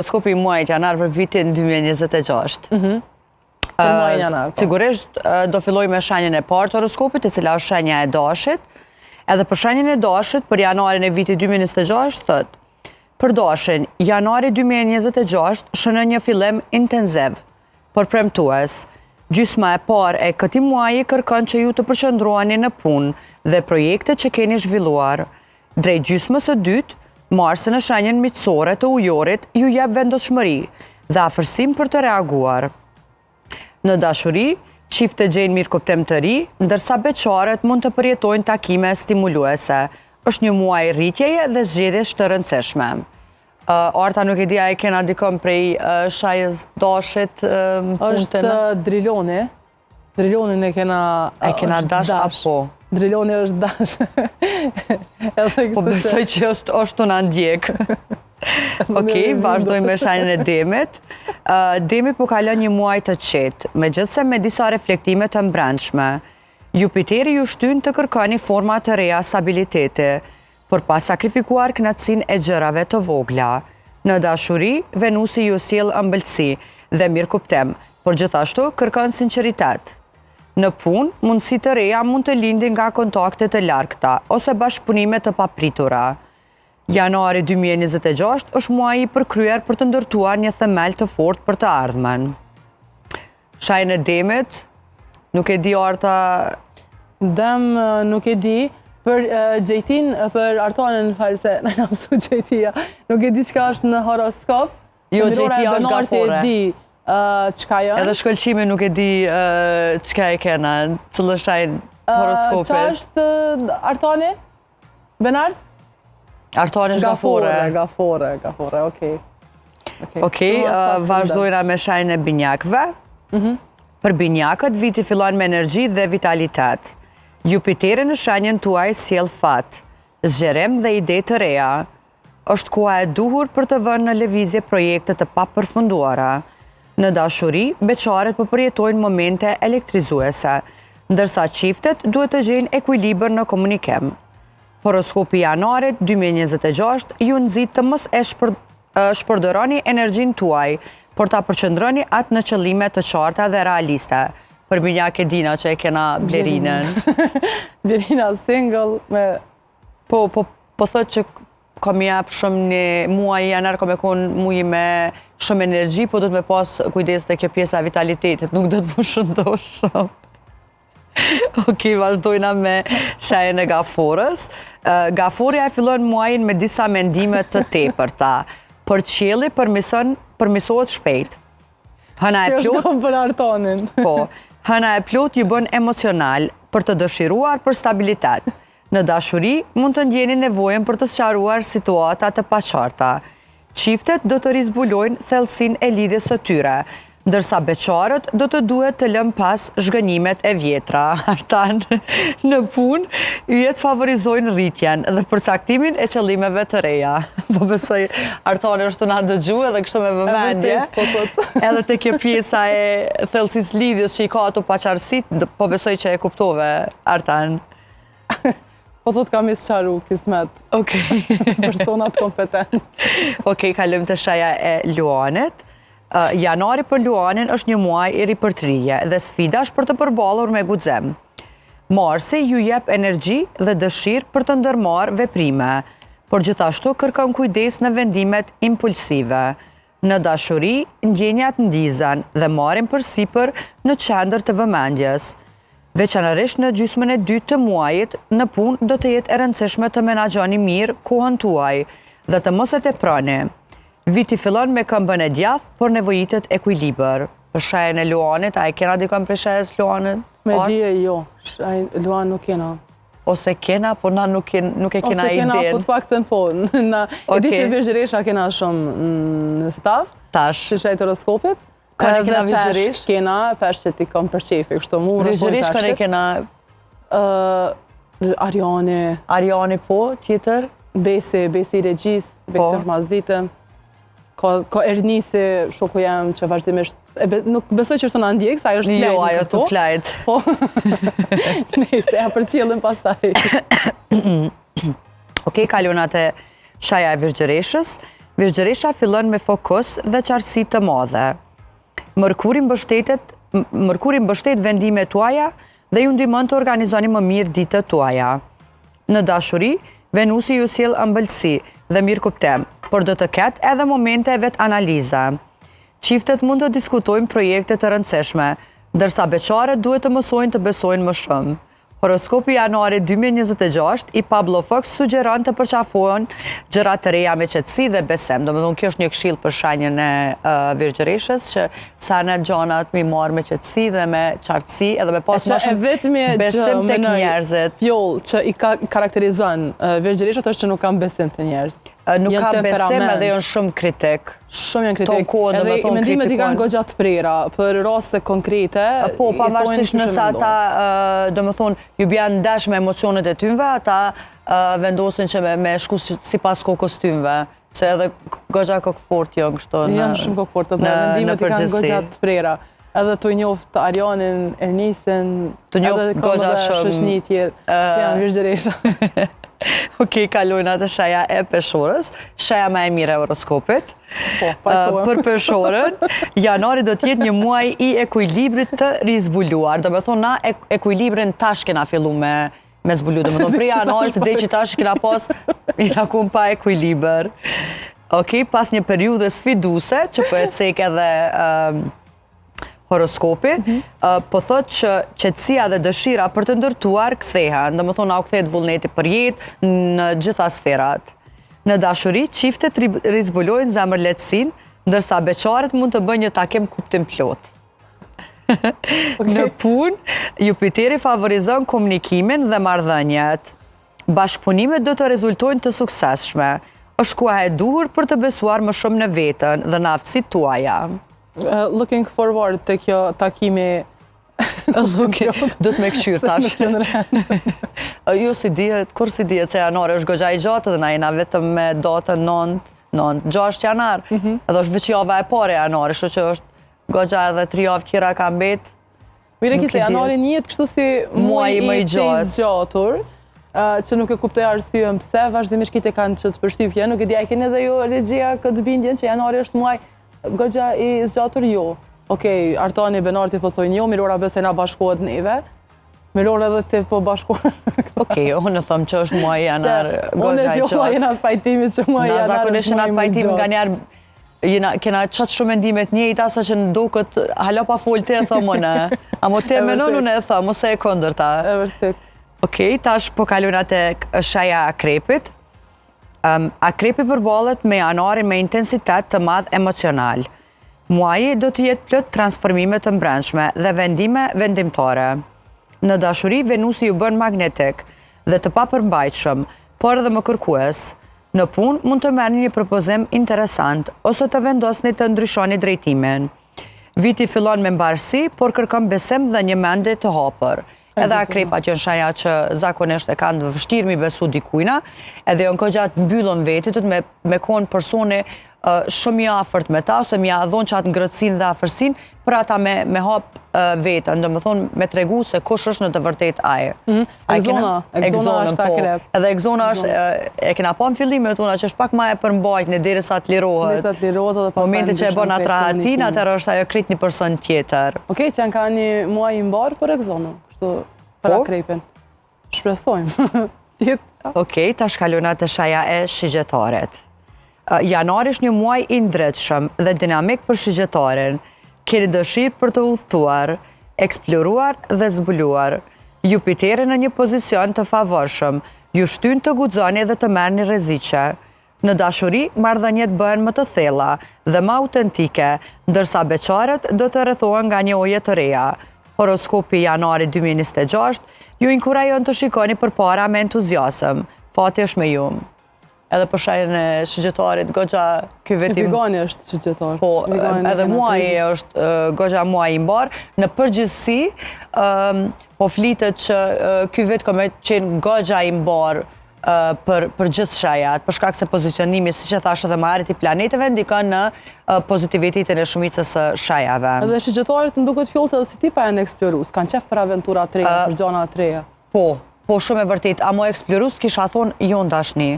Horoskopi i muajit janar për vitin 2026. Për muajin janar. Sigurisht do filloj me shenjën e parë të horoskopit, e cila është shenja e dashit. Edhe për shenjën e dashit, për janarin e vitit 2026, thot: për dashin, janari 2026 shënon një fillim intensiv, por premtues. Gjysma e parë e këtij muaji kërkon që ju të përqendroheni në punë dhe projekte që keni zhvilluar. Drejt gjysmës së dytë, Marsi në shenjën miqësore të ujorit ju jep vendosmëri dhe afërsim për të reaguar. Në dashuri, çiftet gjejnë mirëkuptim të ri, ndërsa beqarët mund të përjetojnë takime stimuluese. Është një muaj rritjeje dhe zgjedhjesh të rëndësishme. Arta, nuk e di, a e kena dikon prej shajës dashit? Është Driloni. Drilonin e kena... E kena dash apo? Driloni është dash. Po besoj që është të në ndjek. Okej, vazhdojmë me shenjën e Demit. Demi po kalon një muaj të qetë, megjithse me disa reflektime të mbrëmshme. Jupiteri ju shtyn të kërkoni forma të reja stabiliteti, por pa sakrifikuar kënaqësinë e gjërave të vogla. Në dashuri, Venusi ju sjell ëmbëlsi dhe mirëkuptim, por gjithashtu kërkon sinqeritet. Në punë, mundësi të reja mund të lindin nga kontakte të largëta ose bashkëpunime të papritura. Janari 2026 është muaji i përkryer për të ndërtuar një themel të fortë për të ardhmen. Shenja e Demit, nuk e di Arta. Dem nuk e di. Për Gjejtin, për Artonën, false, në mësu Gjejtia, nuk e di çka është në horoskop. Jo, Gjejtia është gafore. E di çka janë. Edhe shkëlqimi nuk e di çka e kena, cëllë është shenjë horoskopit. Qa është Artoni? Benard? Artoni është gafore. Gafore, okej. Okej, vazhdojna me shenjën e binjakëve. Për binjakët, viti fillon me energji dhe vitalitet. Jupiteri në shenjën tuaj sjell fat, zgjerim dhe ide të reja. Është koha e duhur për të vënë në lëvizje projekte të papërfunduara. Në dashuri, beqarët po përjetojnë momente elektrizuese, ndërsa çiftet duhet të gjejnë ekuilibër në komunikim. Horoskopi i janarit 2026 ju nxit të mos e shpërdoroni energjinë tuaj, por ta përqendroni atë në qëllime të qarta dhe realiste. Për binjak e dina që e kena Blerinën. Blerina single me... Po thot që kam jep shumë një muaj janar, kam e konë muaj me shumë energji, po do të me pas kujdes dhe kjo pjesa vitalitetit, nuk do të më shëndosh shumë. Okej, vazhdojna me shenjën e Gaforës. Gaforia e fillon muajin me disa mendime të tepërta, por qielli përmirësohet shpejt. Hëna e plot... Kjo për Artonin. Po, hëna e plot ju bën emocional për të dëshiruar për stabilitet. Në dashuri, mund të ndjeni nevojën për të sqaruar situata të paqarta. Çiftet do të rizbulojnë thellësinë e lidhjes së tyre, ndërsa beqarët do të duhet të lënë pas zhgënjimet e vjetra. Artan, në punë, yjet favorizojnë rritjen dhe përcaktimin e qëllimeve të reja. Po besoj, Artani është të na dëgju edhe kështu me vëmendje. Edhe te kjo pjesa e thellësisë lidhjes që i ka ato paqarësit, po besoj që e kuptove, Artan. Po thot kam i sqaru, kismet. Okej. Personat kompetent. Okej, kalojmë te shenja e Luanit. Janari për Luanin është një muaj i ripërtrije dhe sfidash për të përballur me guxim. Marsi ju jep energji dhe dëshirë për të ndërmarrë veprime, por gjithashtu kërkon kujdes në vendimet impulsive. Në dashuri, ndjenjat ndizan dhe marrin përsipër në qendër të vëmendjes. Veçanërisht në gjysmën e dytë të muajit, në punë do të jetë e rëndësishme të menaxhoni mirë kohën tuaj dhe të mos e teproni. Viti fillon me këmbën e djathtë, por nevojitet ekuilibër. Për shenjën e Luanit, a e kena dikon për shenjës Luanit? Me dije jo, Luan nuk kena. Ose kena, por na nuk e kena iden. Ose kena, po të paktën po. E di që Vizhresha kena shumë në stav, Tash. që shajtë horoskopit. Kanë kena Vizhresh? Kena, pesh që ti kom për qefi, kështu mu. Vizhresh kanë kena... Ariani po, tjetër? Besi regjis, Besi Ormazditë. Ka Ernisi, shoku jam që vazhdimisht... Nuk besoj që është të në ndjek, sa ajo është flajt. Jo, ajo të flajt. Po, nëjse, ja për cilën pas taj. Okej, kalon atë shaja e Vizhëreshës. Virgjëresha fillon me fokus dhe qartësi të madhe. Mërkuri mbështet vendimet tuaja dhe ju ndihmon të organizoni më mirë ditët tuaja. Në dashuri, Venusi ju sjell ëmbëlsi dhe mirëkuptim, por do të ketë edhe momente vet analize. Çiftet mund të diskutojnë projekte të rëndësishme, ndërsa beqarët duhet të mësojnë të besojnë më shumë. Horoskopi janari 2026 i Pablo Fox sugjeron të përqafohen gjërat të reja me qetësi dhe besim. Domethënë kjo është një këshill për shenjën e Virgjëreshës që sa në gjonat mi marrë me qetësi dhe me qartësi edhe me pas më shumë besim tek njerëzit. Fjoll që i karakterizon Virgjëreshët është që nuk kam besim të njerëzit. Nuk ka besim edhe janë shumë kritik. Shumë janë kritik. Edhe i mendimet i kanë goxha të prera për raste konkrete. Po, pavarësisht nëse ata, domethënë, ju bjanë dash me emocionet e tymve, ata vendosin që me shku sipas kokës tymve. Se edhe goxha kokëfort janë kështu në janë shumë kokëfort, edhe mendimet i kanë goxha të prera. Edhe të njoft Arianin, Ernisin, edhe goxha shoqëni tjerë që janë Virgjëresha. Okej, kalojnë atë shaja e peshorës, shaja më e mirë e horoskopit. Për peshorën, janari do t'jetë një muaj i ekuilibrit të rizbuluar. Do me thonë, na ekuilibrin tash kena fillu me zbulu. Do me thonë, pri janarës dhe që tash kena pas, i nakun pa ekuilibër. Okej, pas një periudhe sfiduse, që për e cek edhe horoskopi, po thot që qetësia dhe dëshira për të ndërtuar kthehen, domethënë au kthehet vullneti për jetë në gjitha sferat. Në dashuri, çiftet rizbulojnë zemërletësinë, ndërsa beqarët mund të bëjnë një takim kuptim plot. Në punë, Jupiteri favorizon komunikimin dhe marrëdhëniet. Bashkëpunimet do të rezultojnë të suksesshme. Është koha e duhur për të besuar më shumë në veten dhe në aftësitë tuaja. Looking forward të kjo takimi do të me këshyrë tash. Jo si dihet, kur si dihet se janari është goxha i gjatë dhe na jena vetëm me datën 9-6 janar. Edhe është veç java e pare janari, kështu që është goxha edhe 3 javë tjera ka mbet. Mire kise janari njët kështu si muaj i zgjatur, që nuk e kuptoj arsyën pse, vazhdimisht kite kanë që të përshtypje, nuk e dija keni edhe jo regjia këtë bindjen që janari është muaj goxha i zgjatur jo. Okej, Artani Benarti po thojnë jo, Mirora besoj na bashkohet neve. Mirora edhe ti po bashkohet. Okej, unë thëmë që është muaj janar goxha i gjatë. Unë e jena të pajtimit që muaj janar zakonisht jena të pajtimit nga njerë kena qatë shumë mendimet njëjta sa që në duket hala pa folë te e thëmë unë. Amo te menon unë e thëmë, ose e kondërta. E vërtet. Okej, tash po kaluna të shaja akrepit. Akrepi përballet me janarin me intensitet të madh emocional. Muaji do të jetë plot transformime të brendshme dhe vendime vendimtare. Në dashuri, Venusi ju bën magnetik dhe të papërmbajtshëm, por edhe më kërkues. Në punë mund të merrni një propozim interesant ose të vendosni të ndryshoni drejtimin. Viti fillon me mbarësi, por kërkon besim dhe një mendje të hapur. Edhe akrepat janë shaja që zakonisht e kanë të vështirë mi besu dikujna, edhe janë gjatë mbyllën vetit, me konë personi shumë i afërt me ta, ose mi a dhonë që atë ngrëtsin dhe afërsin, për ata me hapë vetën, do më thonë me tregu se kush është në të vërtet aje. Egzona është akrep. Edhe egzona është, e kena pa në fillim e tuna që është pak ma e përmbajt në deri sa të lirohet. Momente që e bon atë rahatin, atër është ajo krit një person tjetër. Okej, që janë ka një muaj i mbarë për egzona, për akrepin. Shpresojmë. Okej, ta shkaluna të shaja e shigjetaret. Janari është një muaj i ndritshëm dhe dinamik për shigjetarin. Keni dëshirë për të udhëtuar, eksploruar dhe zbuluar. Jupiteri në një pozicion të favorshëm, ju shtyn të guxoni dhe të merrni rreziqe. Në dashuri, marrëdhëniet bëhen më të thella dhe më autentike, ndërsa beqarët do të rrethohen nga një oje të reja. Horoskopi janari 2026 ju inkurajon të shikoni përpara me entuziasëm. Fati është me ju. Edhe për shajën e shigjetarit, goxha ky vetim... Vigani është shigjetar. Po, edhe muaji është goxha muaj i mbarë. Në përgjithësi, po flitet që ky vet ka me qenë goxha i mbarë për gjithë shajat, për shkak se pozicionimi, si që thashë dhe marrit i planeteve, ndikon në pozitivitetin e shumicës së shajave. Edhe shigjetarit në duket fjollët edhe si ti pa e në eksplorus, kanë qef për aventura treja, për gjana treja. Po shumë e vërtet, a mo eksplorus kisha thonë jo ndashni.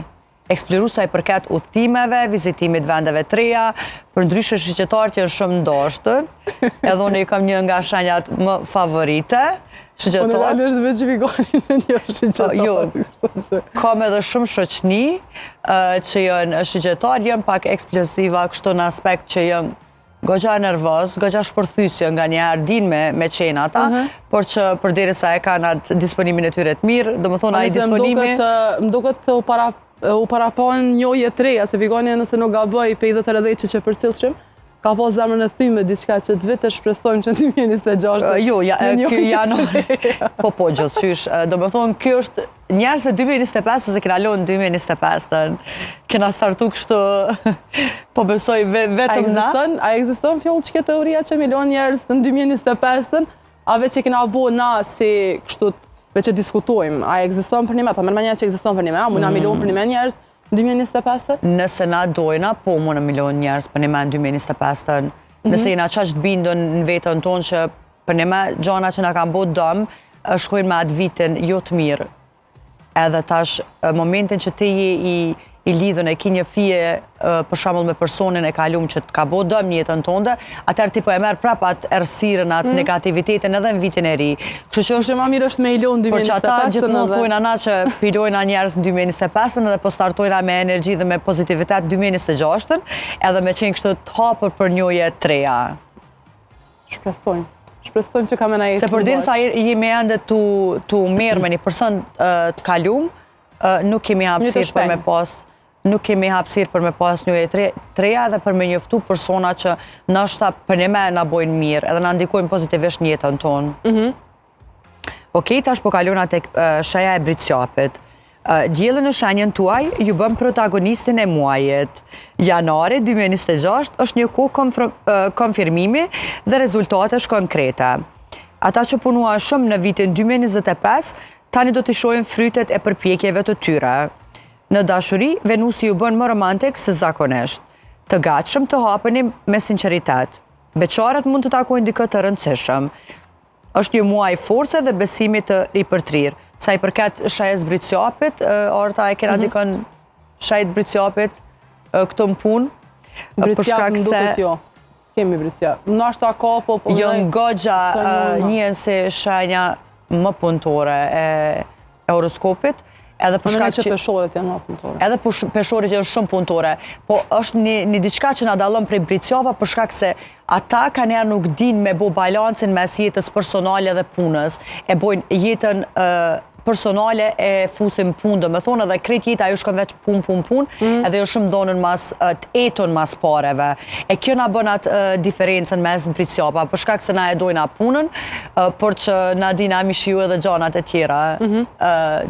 eksploru sa i përket udhëtimeve, vizitimit vendeve të reja, për ndryshe shqyqetarët që janë shumë ndoshtër, edhe unë i kam një nga shenjat më favorite, shqyqetarë. Unë realisht dhe veçifikonin me një shqyqetarë. Jo, kam edhe shumë shoqni që janë shqyqetarë, janë pak eksplosiva, kështu në aspekt që janë goxha nervoz, goxha shpërthysje nga njerë din me qenë ata, por që përderi sa e kanë atë disponimin e tyre të mirë, dhe më thonë a i disponimi... Më duket të u parapon njohje të reja, se fikoni nëse nuk gaboj pe i dhe të rëdhejqë që për cilëshim, ka po zemrën e thyme diçka që të vitë shpresojmë që në 2026. Jo, kjo janë... Po, gjithësysh. Do më thonë, kjo është njerës e 2025, se kena lonë 2025, kena startu kështu, po besoj vetëm na. A egziston fjallë që këtë teoria që milion njerës në 2025, a veç që kena bo na si kështu, veç që diskutojmë, a egziston për një me, ta mërë njerë që egziston për një me, a muna milion për një me njerës, 2025? Nëse na dojna, po muna milion njerës për një me në 2025. Nëse jena qashtë bindën në vetën tonë që për një me gjana që na kam bo dëmë, shkojnë me atë vitin jo të mirë. Edhe tash, momentin që ti i lidhën e ki një fije për shembull me personin e kalum që të ka bo dëm një jetën tonde, atër ti po e merë prap atë errësirën, atë negativitetin edhe në vitin e ri. Kështu që është ma mirë është me i lonë 2025. Por që ata gjithmonë thojnë ana që pilojna njerës në 2025 edhe po startojna me energji dhe me pozitivitet 2026 edhe me qenë kështu të hapur për njohje të reja. Shpresojmë që ka me na jetë. Se për dirë sa jemi ende të merë me një person të kalum, nuk kemi hapësirë për me pas nuk kemi hapësirë për me pas njohje të reja dhe për me njoftu persona që nështë për një me na bojnë mirë edhe na ndikojnë pozitivisht në jetën tonë. Okej, tash po kalona tek shaja e Britqapit. Diellën në shenjën tuaj ju bëm protagonistin e muajit. Janari 2026 është një kohë konfirmimi dhe rezultatesh konkrete. Ata që punua shumë në vitin 2025, tani do të shohin frytet e përpjekjeve të tyre. Në dashuri, Venusi ju bën më romantik se zakonisht. Të gatshëm të hapeni me sinqeritet. Beqarët mund të takojnë dikë të rëndësishëm. Është një muaj force dhe besimit të ripërtrirë. Sa i përket shajes Britqapit, Orta e kena dikën shajet Britqapit këto më punë. Britqap më duket jo. S'kemi Britqap. Në ashtu a ka po... Jënë goxha njën se shenja më punëtore e horoskopit. Edhe për shkak që peshorët janë më punëtore. Edhe peshorët janë shumë punëtore. Po është një diçka që na dallon prej Britqapa për shkak se ata kanë nuk dinë me bo balancin mes jetës personale dhe punës. E bojnë jetën personale e fusin punë, do me thonë edhe krejt jeta ju shkon veç punë, edhe ju shumë dhonën mas të eton mas pareve. E kjo na bën atë diferencën mes Britqapa, për shkak se na e dojna punën, por që na dina mi shiju edhe gjanat e tjera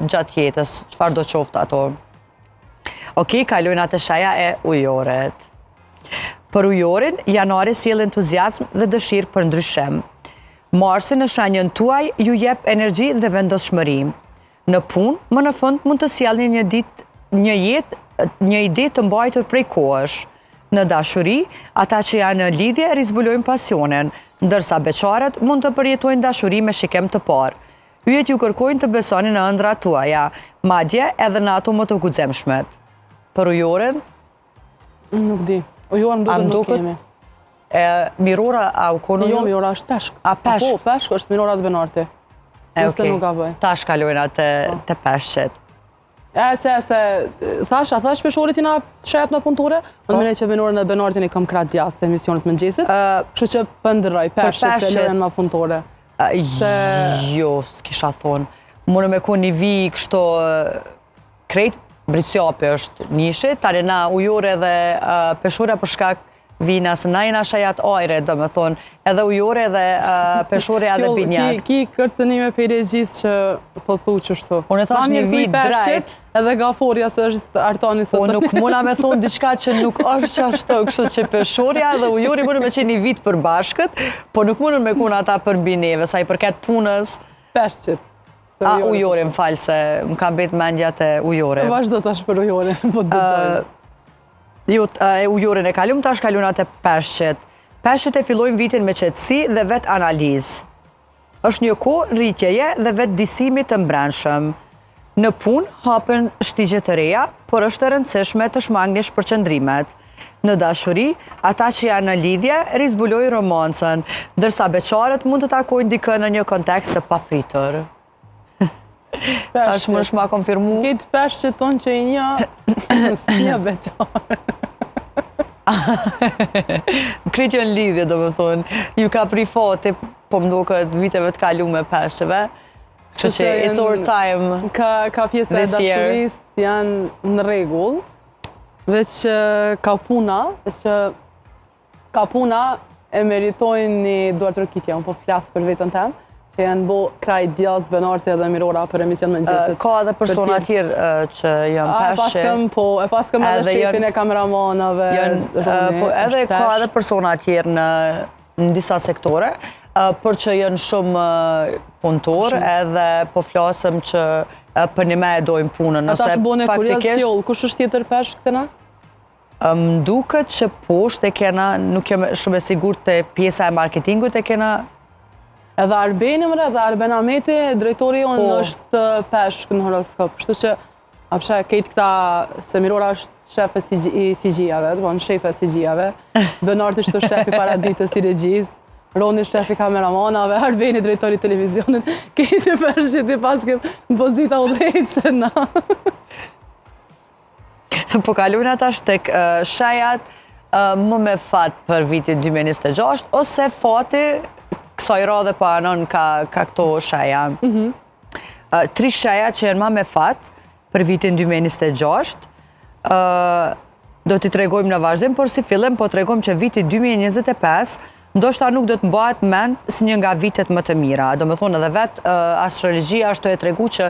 gjatë jetës, çfarë do qoftë ato. Okej, kalojna te shaja e ujorit. Për ujorin, janari sjell entuziazm dhe dëshirë për ndryshim. Marsi në shenjën tuaj ju jep energji dhe vendosshmëri. Në punë, më në fund mund të sjellni një ide të mbajtur prej kohësh. Në dashuri, ata që janë në lidhje rizbulojnë pasionin, ndërsa beqarët mund të përjetojnë dashuri me shikim të parë. Yjet ju kërkojnë të besoni në ëndrat tuaja, madje edhe në ato më të guximshmet. Për ujorin? Nuk di. Ujorin duket nuk kemi. Mirora a u konë? Jo, mirora është peshk. A peshk? Po, peshk është mirora të benarti. Nëse nuk ka bëj. Tash kalojna të peshqet. Thash peshorit i na shet në punëtore, unë mene që venorën dhe benartin i kam kratë djathë të emisionit mëngjesit, kështu që pëndëroj, peshqet të lojnë më punëtore. Jo, s'kisha thonë. Mënë me ku një vi kështu krejt, Britqapi është njëshit, tani na ujore dhe peshore për shkak vina, se na jena shajat ajre, do me thonë, edhe ujore dhe peshore edhe binjak. Ki kërcenime për regjis që po thu qështu. Unë e thash një vit drejt. Edhe gaforja se është artani së të. Po nuk muna me thonë diçka që nuk është qashtu, kështu që peshorja dhe ujori mune me qenë një vit për bashkët, po nuk mune me kuna ata për bineve, sa i përket punës. Peshqit. A, ujori më falë, se më kam betë mendja të ujori. Vazhdo tash për ujori, po të dëgjoj. Jo, ujorin e kalum, tash kalunat e peshqet. Peshqet e fillojnë vitin me qetësi dhe vetë analizë. Është një kohë rritjeje dhe vetë disimit të mbrenshëm. Në punë hapen shtigje të reja, por është e rëndësishme të shmangnish përqendrimet. Në dashuri, ata që janë në lidhje rizbulojnë romancën, ndërsa beqarët mund të takojnë dikën në një kontekst të papritur. Tash më është ma konfirmu. Këtë peshë që tonë që i një beqarë. Kretë janë lidhje, do më thonë. Ju ka pri fati, po më do këtë viteve të kalu me peshëve. Që që it's our time. Ka pjesë e dashurisë janë në rregull, veç ka puna e meritojnë një duartërkitje. Unë po flasë për vetën tem, që janë bo kraj djathë, Benarti edhe Mirora për emision më Mëngjesit. Ka edhe persona tjerë që janë peshë. E paskëm edhe shefin e kameramanave. Edhe ka edhe persona tjerë në disa sektore, për që janë shumë punëtor, edhe po flasëm që për një me e dojmë punën. Ata është bone kurios fjollë, kush është tjetër peshë këtëna? Më duket që poshtë e kena, nuk jem shumë e sigur të pjesa e marketingut e kena. Edhe Arbeni mëre, edhe Arben Ahmeti, drejtori jonë është peshë në horoskop. Kështu që, apësha, kejtë këta, se Mirora është shef e CG-jave, shef e CG-jave, Benarti është shef i paraditës i regjisë, Roni shef i kameramanave, Arbeni drejtori televizionit, kejtë peshë që paske në pozita u dhejtë se na. Po kalujnë ata shtek shajat më me fat për vitin 2026, ose fati kësaj radhe pa anon ka këto shaja. 3 shaja që janë më me fat për vitin 2026, do t'i tregojmë në vazhdim, por si fillim po tregojmë që viti 2025 ndoshta nuk do të mbahet mend si një nga vitet më të mira. Do me thonë edhe vetë astrologjia ashtu e tregu që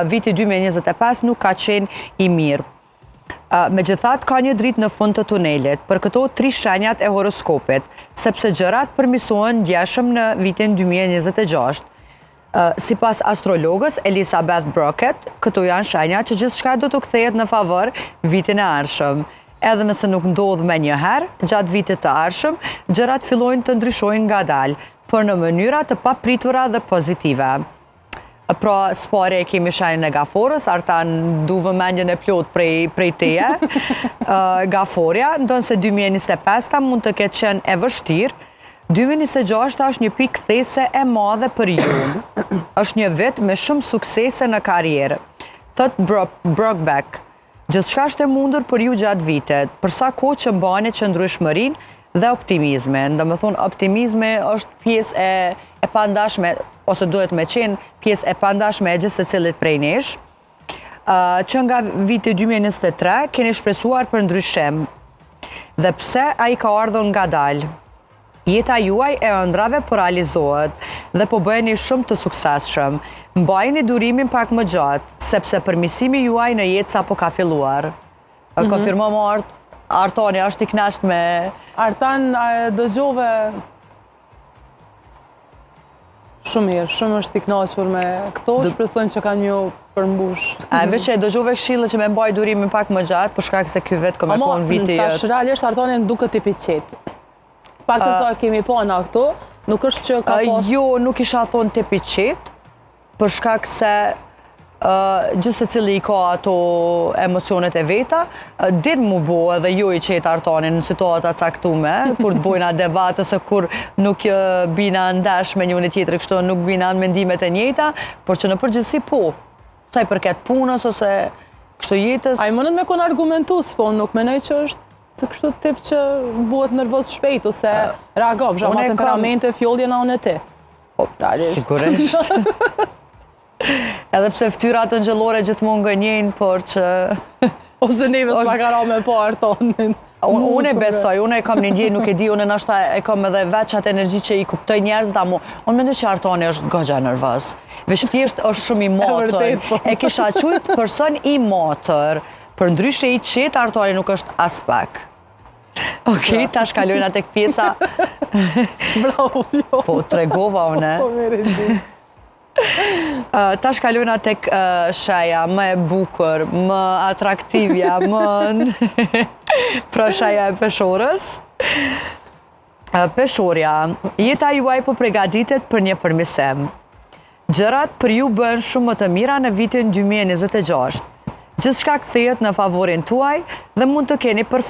viti 2025 nuk ka qenë i mirë. Megjithatë ka një dritë në fund të tunelit për këto 3 shenjat e horoskopit, sepse gjërat përmirësohen ndjeshëm në vitin 2026. Sipas astrologës Elizabeth Brockett, këto janë shenjat që gjithçka do të kthehet në favor vitin e ardhshëm. Edhe nëse nuk ndodh me një herë, gjatë vitit të ardhshëm, gjërat fillojnë të ndryshojnë ngadalë, por në mënyra të papritura dhe pozitive. Pra, spare e kemi shenjën e Gaforës, Artan du vëmendjen e plot prej teje. Gaforja, ndonë se 2025 mund të ketë qenë e vështirë, 2026 është një pikë kthese e madhe për ju. Është një vit me shumë suksese në karrierë. Thot Brockback, gjithçka është e mundur për ju gjatë vitet, përsa kohë që mbani qëndrueshmërinë dhe optimizmin. Do me thonë, optimizmi është pjesë e pandashme, ose duhet me qenë pjesë e pandashme e gjithë se cilit prej nesh, që nga viti 2023 keni shpresuar për ndryshim. Dhe pse a i ka ardhur nga dalë? Jeta juaj e ëndrave po realizohet dhe po bëheni shumë të suksesshëm. Mbajini durimin pak më gjatë, sepse përmirësimi juaj në jetë sapo ka filluar. Konfirmom Artani është i kënaqur me Artan dëgjove shumë mirë, shumë është i kënaqur me këto, shpresojmë që kanë një përmbush. Veç e dëgjove këshillën që me mbaj durimin pak më gjatë, për shkak se ky vit ka qenë viti i tash realisht Artani duket i piqet. Pak të sa kemi po në këto, nuk është që ka pas... Jo, nuk isha thonë të piqet, për shkak se gjithë se cili i ka ato emocionet e veta, din mu bo edhe jo i qetë Artani në situata caktume, kur të bojna debat ose kur nuk bina ndesh me njëri tjetër, kështu nuk bina në mendimet e njëjta, por që në përgjithësi po, sa i përket punës ose kështu jetës. A i mënët me konë argumentus, po nuk menoj që është të kështu tip që buhet nervoz shpejt ose reagov, zha ma temperamente fjollje na unë e ti. Sigurisht. Edhe pse ftyrat të ngjëllore gjithmonë gënjejnë, por që... Ose neve s'pa ka ra me po Artonin. Unë e besoj, unë e kam një ndjenjë, nuk e di, unë nashta e kam edhe veç atë energji që i kuptoj njerëzit, ama unë mendoj që Artoni është goxha nervoz. Veç thjesht është shumë i matër. E kisha qujt person i matër. Për ndryshe i qetë, Artoni nuk është as pak. Okej, tash kalojna tek pjesa... Bravo, Fjo. Po, tregova une. Po, meri. Tash kalojna tek shaja më e bukur, më atraktivja, më... Pra shaja e peshorës. Peshorja, jeta juaj po përgatitet për një përmirësim. Gjërat për ju bën shumë më të mira në vitin 2026. Gjithçka kthehet në favorin tuaj dhe mund të keni përfundim